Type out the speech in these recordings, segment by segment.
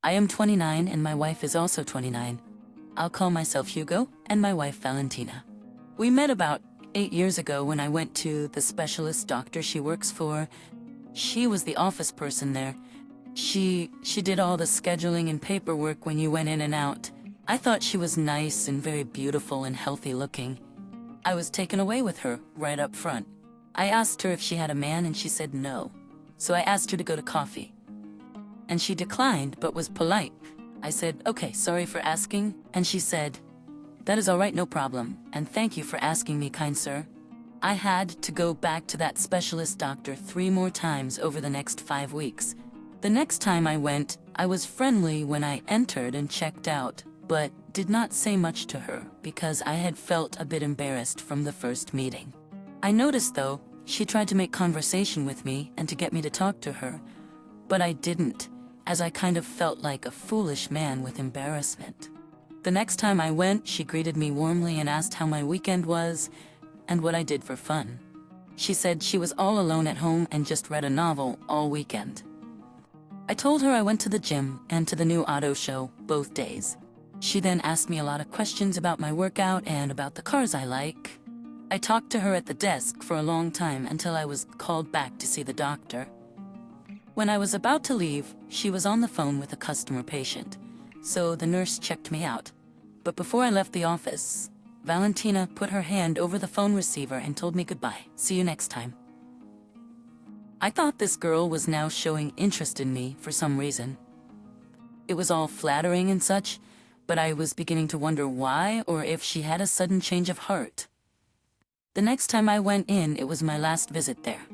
I am 29 and my wife is also 29. I'll call myself Hugo and my wife Valentina. We met about 8 years ago when I went to the specialist doctor she works for. She was the office person there. She did all the scheduling and paperwork when you went in and out. I thought she was nice and very beautiful and healthy looking. I was taken away with her right up front. I asked her if she had a man and she said no. So I asked her to go to coffee. And she declined but was polite. I said, "Okay, sorry for asking." And she said, "That is all right, no problem. And thank you for asking me, kind sir." I had to go back to that specialist doctor 3 more times over the next 5 weeks. The next time I went, I was friendly when I entered and checked out, but did not say much to her because I had felt a bit embarrassed from the first meeting. I noticed, though, she tried to make conversation with me and to get me to talk to her, but I didn't, as I kind of felt like a foolish man with embarrassment. The next time I went, she greeted me warmly and asked how my weekend was and what I did for fun. She said she was all alone at home and just read a novel all weekend. I told her I went to the gym and to the new auto show both days. She then asked me a lot of questions about my workout and about the cars I like. I talked to her at the desk for a long time until I was called back to see the doctor. When I was about to leave, she was on the phone with a customer patient, so the nurse checked me out. But before I left the office, Valentina put her hand over the phone receiver and told me goodbye. See you next time. I thought this girl was now showing interest in me for some reason. It was all flattering and such, but I was beginning to wonder why or if she had a sudden change of heart. The next time I went in, it was my last visit there.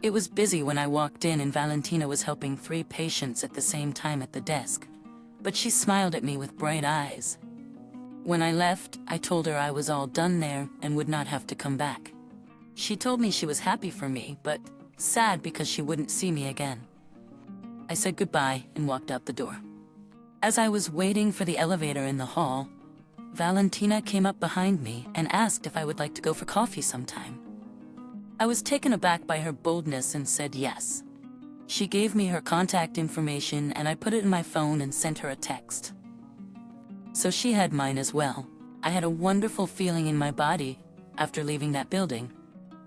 It was busy when I walked in and Valentina was helping 3 patients at the same time at the desk, but she smiled at me with bright eyes. When I left, I told her I was all done there and would not have to come back. She told me she was happy for me, but sad because she wouldn't see me again. I said goodbye and walked out the door. As I was waiting for the elevator in the hall, Valentina came up behind me and asked if I would like to go for coffee sometime. I was taken aback by her boldness and said yes. She gave me her contact information and I put it in my phone and sent her a text. So she had mine as well. I had a wonderful feeling in my body after leaving that building.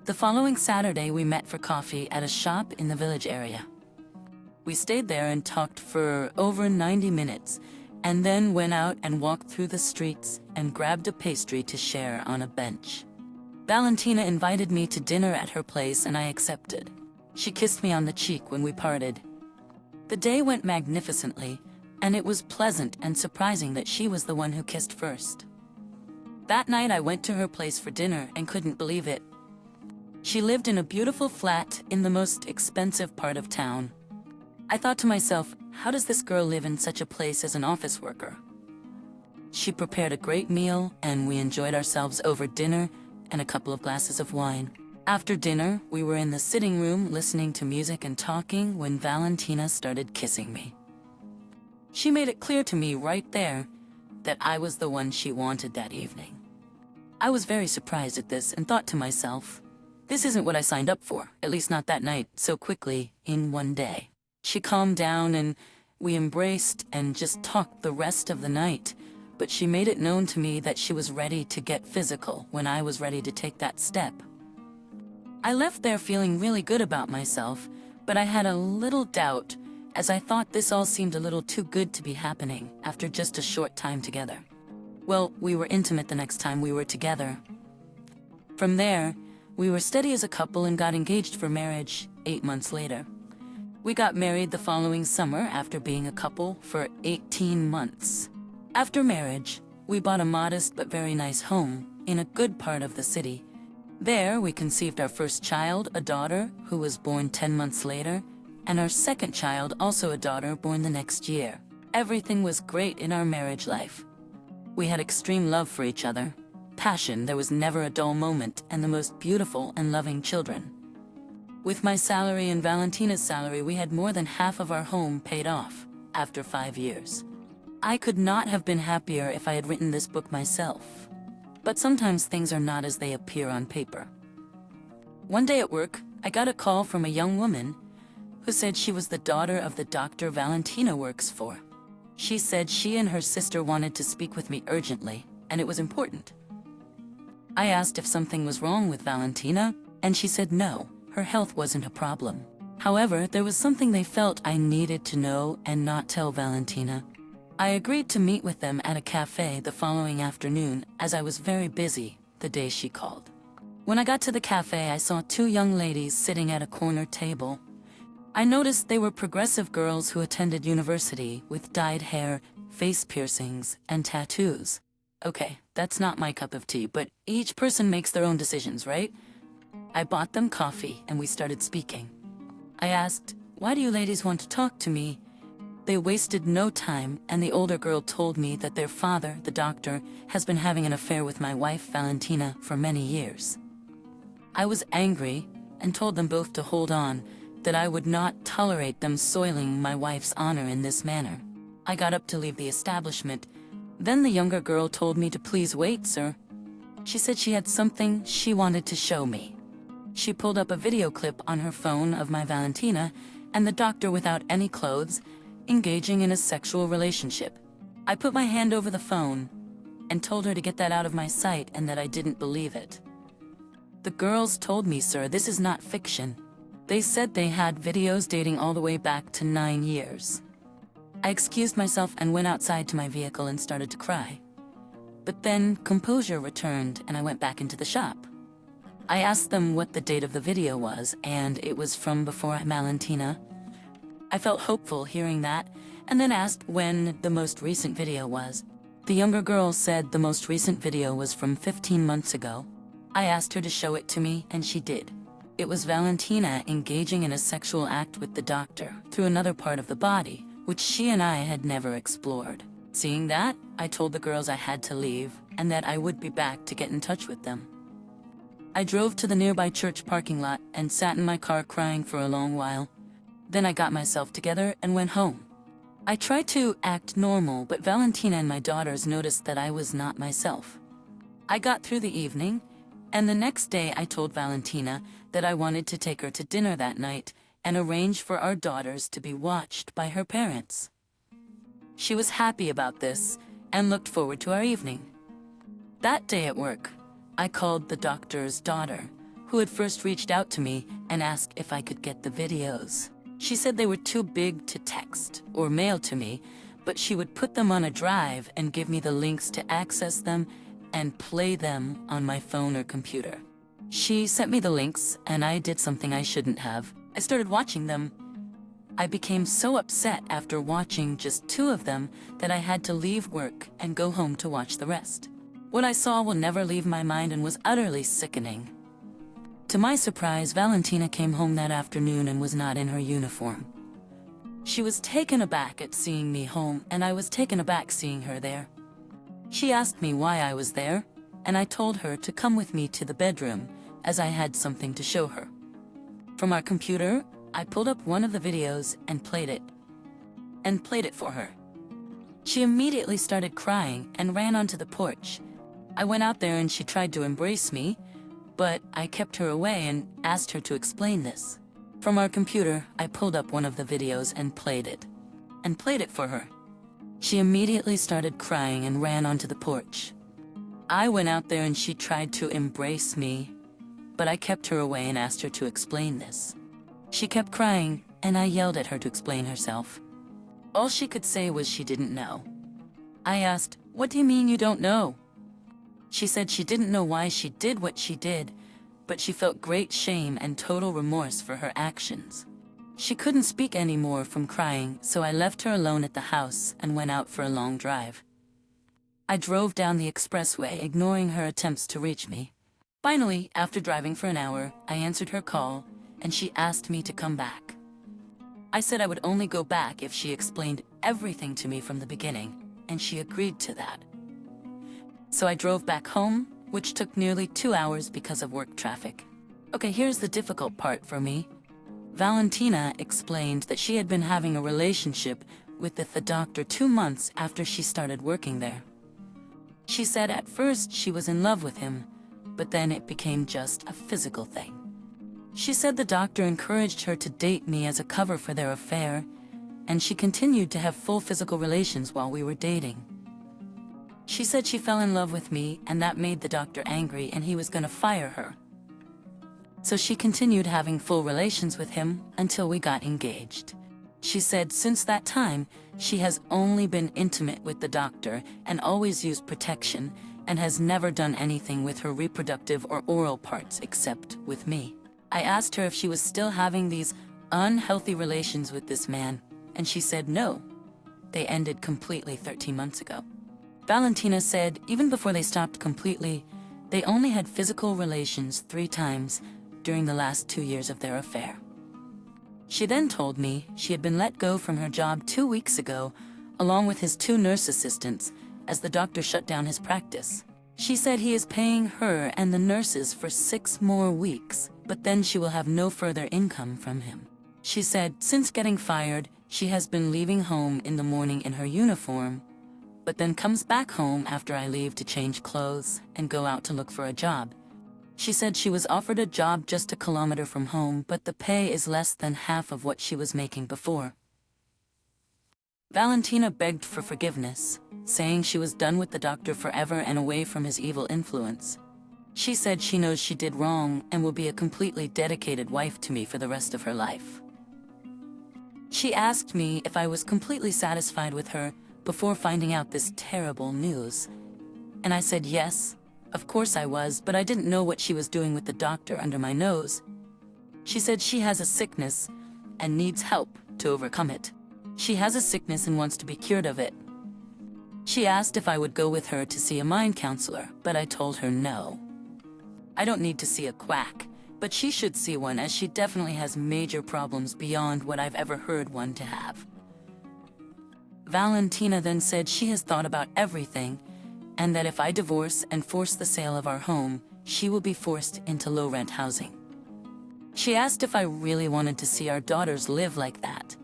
The following Saturday, we met for coffee at a shop in the village area. We stayed there and talked for over 90 minutes, and then went out and walked through the streets and grabbed a pastry to share on a bench. Valentina invited me to dinner at her place and I accepted. She kissed me on the cheek when we parted. The day went magnificently, and it was pleasant and surprising that she was the one who kissed first. That night I went to her place for dinner and couldn't believe it. She lived in a beautiful flat in the most expensive part of town. I thought to myself, how does this girl live in such a place as an office worker? She prepared a great meal and we enjoyed ourselves over dinner and a couple of glasses of wine. After dinner, we were in the sitting room listening to music and talking when Valentina started kissing me. She made it clear to me right there that I was the one she wanted that evening. I was very surprised at this and thought to myself, this isn't what I signed up for, at least not that night, so quickly, in one day. She calmed down and we embraced and just talked the rest of the night, but she made it known to me that she was ready to get physical when I was ready to take that step. I left there feeling really good about myself, but I had a little doubt as I thought this all seemed a little too good to be happening after just a short time together. Well, we were intimate the next time we were together. From there, we were steady as a couple and got engaged for marriage 8 months later. We got married the following summer after being a couple for 18 months. After marriage, we bought a modest but very nice home in a good part of the city. There, we conceived our first child, a daughter, who was born 10 months later, and our second child, also a daughter, born the next year. Everything was great in our marriage life. We had extreme love for each other, passion, there was never a dull moment, and the most beautiful and loving children. With my salary and Valentina's salary, we had more than half of our home paid off after 5 years. I could not have been happier if I had written this book myself. But sometimes things are not as they appear on paper. One day at work, I got a call from a young woman who said she was the daughter of the doctor Valentina works for. She said she and her sister wanted to speak with me urgently, and it was important. I asked if something was wrong with Valentina, and she said no, her health wasn't a problem. However, there was something they felt I needed to know and not tell Valentina. I agreed to meet with them at a cafe the following afternoon, as I was very busy the day she called. When I got to the cafe, I saw two young ladies sitting at a corner table. I noticed they were progressive girls who attended university with dyed hair, face piercings, and tattoos. Okay, that's not my cup of tea, but each person makes their own decisions, right? I bought them coffee and we started speaking. I asked, "Why do you ladies want to talk to me?" They wasted no time, and the older girl told me that their father, the doctor, has been having an affair with my wife, Valentina, for many years. I was angry and told them both to hold on, that I would not tolerate them soiling my wife's honor in this manner. I got up to leave the establishment. Then the younger girl told me to please wait, sir. She said she had something she wanted to show me. She pulled up a video clip on her phone of my Valentina and the doctor without any clothes, engaging in a sexual relationship. I put my hand over the phone and told her to get that out of my sight and that I didn't believe it. The girls told me, "Sir, this is not fiction." They said they had videos dating all the way back to 9 years. I excused myself and went outside to my vehicle and started to cry. But then composure returned and I went back into the shop. I asked them what the date of the video was, and it was from before Valentina. I felt hopeful hearing that, and then asked when the most recent video was. The younger girl said the most recent video was from 15 months ago. I asked her to show it to me, and she did. It was Valentina engaging in a sexual act with the doctor through another part of the body, which she and I had never explored. Seeing that, I told the girls I had to leave, and that I would be back to get in touch with them. I drove to the nearby church parking lot and sat in my car crying for a long while. Then I got myself together and went home. I tried to act normal, but Valentina and my daughters noticed that I was not myself. I got through the evening, and the next day I told Valentina that I wanted to take her to dinner that night and arrange for our daughters to be watched by her parents. She was happy about this and looked forward to our evening. That day at work, I called the doctor's daughter, who had first reached out to me and asked if I could get the videos. She said they were too big to text or mail to me, but she would put them on a drive and give me the links to access them and play them on my phone or computer. She sent me the links, and I did something I shouldn't have. I started watching them. I became so upset after watching just 2 of them that I had to leave work and go home to watch the rest. What I saw will never leave my mind and was utterly sickening. To my surprise, Valentina came home that afternoon and was not in her uniform. She was taken aback at seeing me home, and I was taken aback seeing her there. She asked me why I was there, and I told her to come with me to the bedroom, as I had something to show her. From our computer, I pulled up one of the videos and played it for her. She immediately started crying and ran onto the porch. I went out there and she tried to embrace me, but I kept her away and asked her to explain this. From our computer, I pulled up one of the videos and played it for her. She immediately started crying and ran onto the porch. I went out there and she tried to embrace me, but I kept her away and asked her to explain this. She kept crying, and I yelled at her to explain herself. All she could say was she didn't know. I asked, "What do you mean you don't know?" She said she didn't know why she did what she did, but she felt great shame and total remorse for her actions. She couldn't speak anymore from crying, so I left her alone at the house and went out for a long drive. I drove down the expressway, ignoring her attempts to reach me. Finally, after driving for an hour, I answered her call, and she asked me to come back. I said I would only go back if she explained everything to me from the beginning, and she agreed to that. So I drove back home, which took nearly 2 hours because of work traffic. Okay, here's the difficult part for me. Valentina explained that she had been having a relationship with the doctor 2 months after she started working there. She said at first she was in love with him, but then it became just a physical thing. She said the doctor encouraged her to date me as a cover for their affair, and she continued to have full physical relations while we were dating. She said she fell in love with me and that made the doctor angry and he was gonna fire her. So she continued having full relations with him until we got engaged. She said since that time, she has only been intimate with the doctor and always used protection and has never done anything with her reproductive or oral parts except with me. I asked her if she was still having these unhealthy relations with this man, and she said no. They ended completely 13 months ago. Valentina said even before they stopped completely, they only had physical relations 3 times during the last 2 years of their affair. She then told me she had been let go from her job 2 weeks ago, along with his 2 nurse assistants, as the doctor shut down his practice. She said he is paying her and the nurses for 6 more weeks, but then she will have no further income from him. She said since getting fired, she has been leaving home in the morning in her uniform, but then comes back home after I leave to change clothes and go out to look for a job. She said she was offered a job just a kilometer from home, but the pay is less than half of what she was making before. Valentina begged for forgiveness, saying she was done with the doctor forever and away from his evil influence. She said she knows she did wrong and will be a completely dedicated wife to me for the rest of her life. She asked me if I was completely satisfied with her before finding out this terrible news, and I said yes. Of course I was, but I didn't know what she was doing with the doctor under my nose. She said she has a sickness and needs help to overcome it. She has a sickness and wants to be cured of it. She asked if I would go with her to see a mind counselor, but I told her no. I don't need to see a quack, but she should see one as she definitely has major problems beyond what I've ever heard one to have. Valentina then said she has thought about everything and that if I divorce and force the sale of our home, she will be forced into low-rent housing. She asked if I really wanted to see our daughters live like that.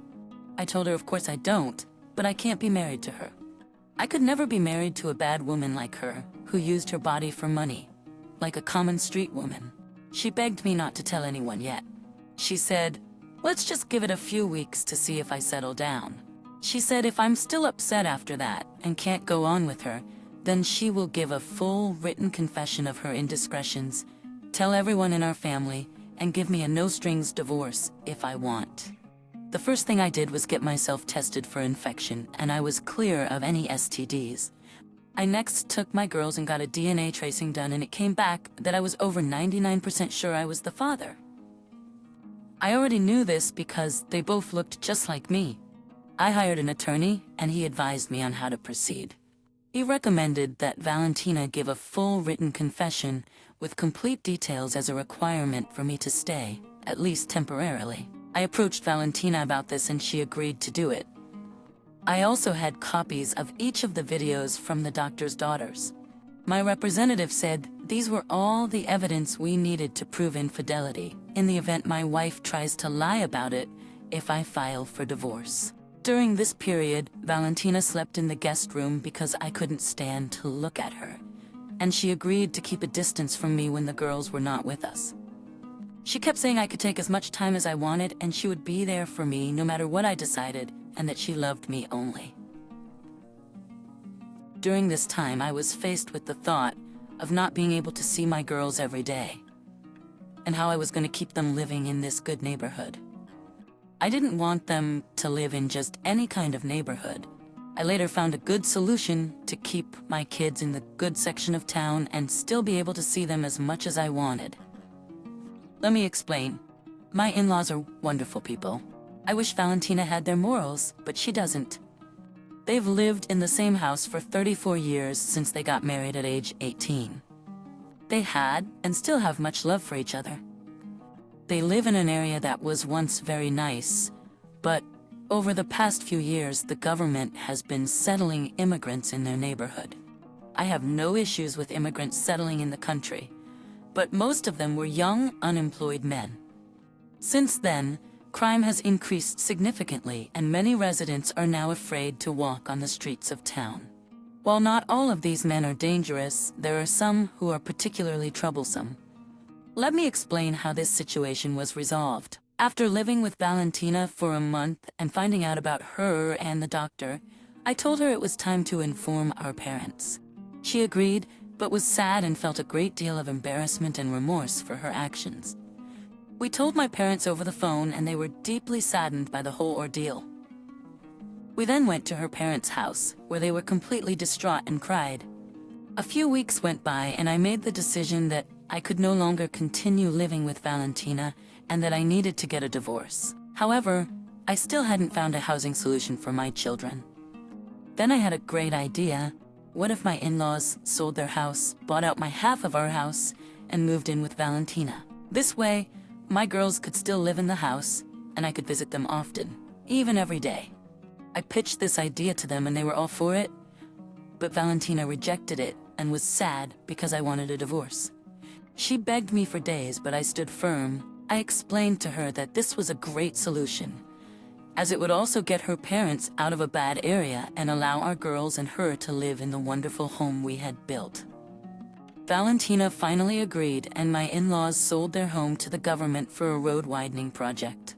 I told her of course I don't, but I can't be married to her. I could never be married to a bad woman like her, who used her body for money, like a common street woman. She begged me not to tell anyone yet. She said, let's just give it a few weeks to see if I settle down. She said if I'm still upset after that and can't go on with her, then she will give a full written confession of her indiscretions, tell everyone in our family, and give me a no-strings divorce if I want. The first thing I did was get myself tested for infection, and I was clear of any STDs. I next took my girls and got a DNA tracing done, and it came back that I was over 99% sure I was the father. I already knew this because they both looked just like me. I hired an attorney, and he advised me on how to proceed. He recommended that Valentina give a full written confession with complete details as a requirement for me to stay, at least temporarily. I approached Valentina about this and she agreed to do it. I also had copies of each of the videos from the doctor's daughters. My representative said these were all the evidence we needed to prove infidelity in the event my wife tries to lie about it if I file for divorce. During this period, Valentina slept in the guest room because I couldn't stand to look at her, and she agreed to keep a distance from me when the girls were not with us. She kept saying I could take as much time as I wanted and she would be there for me no matter what I decided, and that she loved me only. During this time, I was faced with the thought of not being able to see my girls every day, and how I was going to keep them living in this good neighborhood. I didn't want them to live in just any kind of neighborhood. I later found a good solution to keep my kids in the good section of town and still be able to see them as much as I wanted. Let me explain. My in-laws are wonderful people. I wish Valentina had their morals, but she doesn't. They've lived in the same house for 34 years since they got married at age 18. They had and still have much love for each other. They live in an area that was once very nice, but over the past few years, the government has been settling immigrants in their neighborhood. I have no issues with immigrants settling in the country, but most of them were young, unemployed men. Since then, crime has increased significantly, and many residents are now afraid to walk on the streets of town. While not all of these men are dangerous, there are some who are particularly troublesome. Let me explain how this situation was resolved. After living with Valentina for a month and finding out about her and the doctor, I told her it was time to inform our parents. She agreed, but was sad and felt a great deal of embarrassment and remorse for her actions. We told my parents over the phone, and they were deeply saddened by the whole ordeal. We then went to her parents' house, where they were completely distraught and cried. A few weeks went by, and I made the decision that I could no longer continue living with Valentina and that I needed to get a divorce. However, I still hadn't found a housing solution for my children. Then I had a great idea. What if my in-laws sold their house, bought out my half of our house, and moved in with Valentina? This way, my girls could still live in the house, and I could visit them often, even every day. I pitched this idea to them and they were all for it, but Valentina rejected it and was sad because I wanted a divorce. She begged me for days, but I stood firm. I explained to her that this was a great solution, as it would also get her parents out of a bad area and allow our girls and her to live in the wonderful home we had built. Valentina finally agreed, and my in-laws sold their home to the government for a road widening project.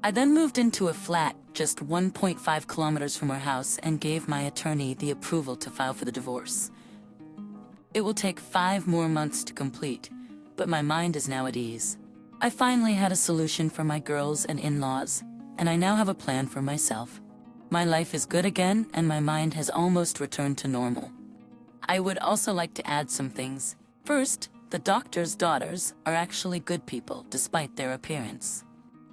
I then moved into a flat just 1.5 kilometers from our house and gave my attorney the approval to file for the divorce. It will take 5 more months to complete, but my mind is now at ease. I finally had a solution for my girls and in-laws, and I now have a plan for myself. My life is good again, and my mind has almost returned to normal. I would also like to add some things. First, the doctor's daughters are actually good people, despite their appearance.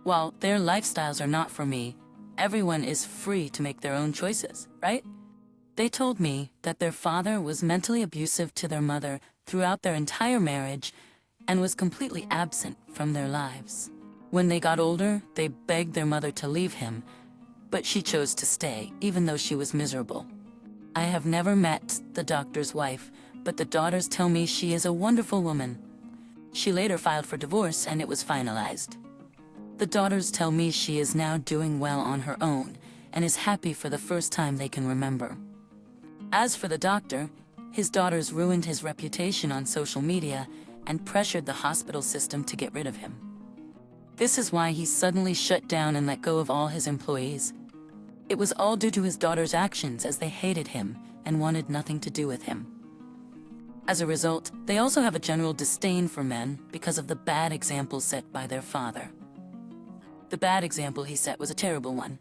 While their lifestyles are not for me, everyone is free to make their own choices, right? They told me that their father was mentally abusive to their mother throughout their entire marriage and was completely absent from their lives. When they got older, they begged their mother to leave him, but she chose to stay, even though she was miserable. I have never met the doctor's wife, but the daughters tell me she is a wonderful woman. She later filed for divorce and it was finalized. The daughters tell me she is now doing well on her own and is happy for the first time they can remember. As for the doctor, his daughters ruined his reputation on social media and pressured the hospital system to get rid of him. This is why he suddenly shut down and let go of all his employees. It was all due to his daughter's actions, as they hated him and wanted nothing to do with him. As a result, they also have a general disdain for men because of the bad example set by their father. The bad example he set was a terrible one.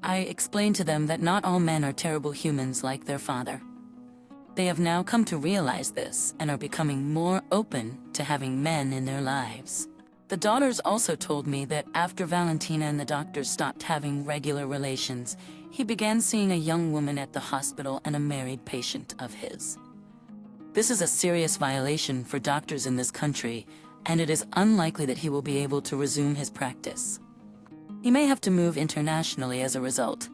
I explained to them that not all men are terrible humans like their father. They have now come to realize this and are becoming more open to having men in their lives. The daughters also told me that after Valentina and the doctor stopped having regular relations, he began seeing a young woman at the hospital and a married patient of his. This is a serious violation for doctors in this country, and it is unlikely that he will be able to resume his practice. He may have to move internationally as a result.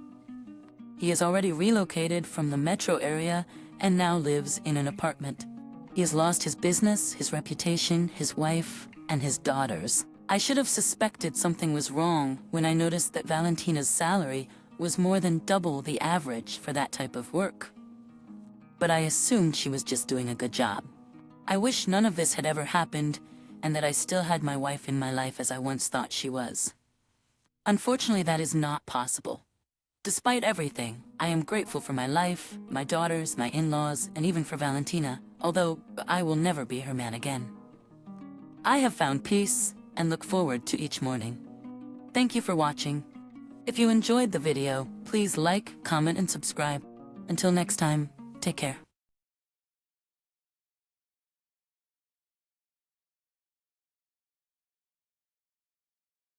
He has already relocated from the metro area and now lives in an apartment. He has lost his business, his reputation, his wife, and his daughters. I should have suspected something was wrong when I noticed that Valentina's salary was more than double the average for that type of work. But I assumed she was just doing a good job. I wish none of this had ever happened and that I still had my wife in my life as I once thought she was. Unfortunately, that is not possible. Despite everything, I am grateful for my life, my daughters, my in-laws, and even for Valentina, although I will never be her man again. I have found peace and look forward to each morning. Thank you for watching. If you enjoyed the video, please like, comment, and subscribe. Until next time, take care.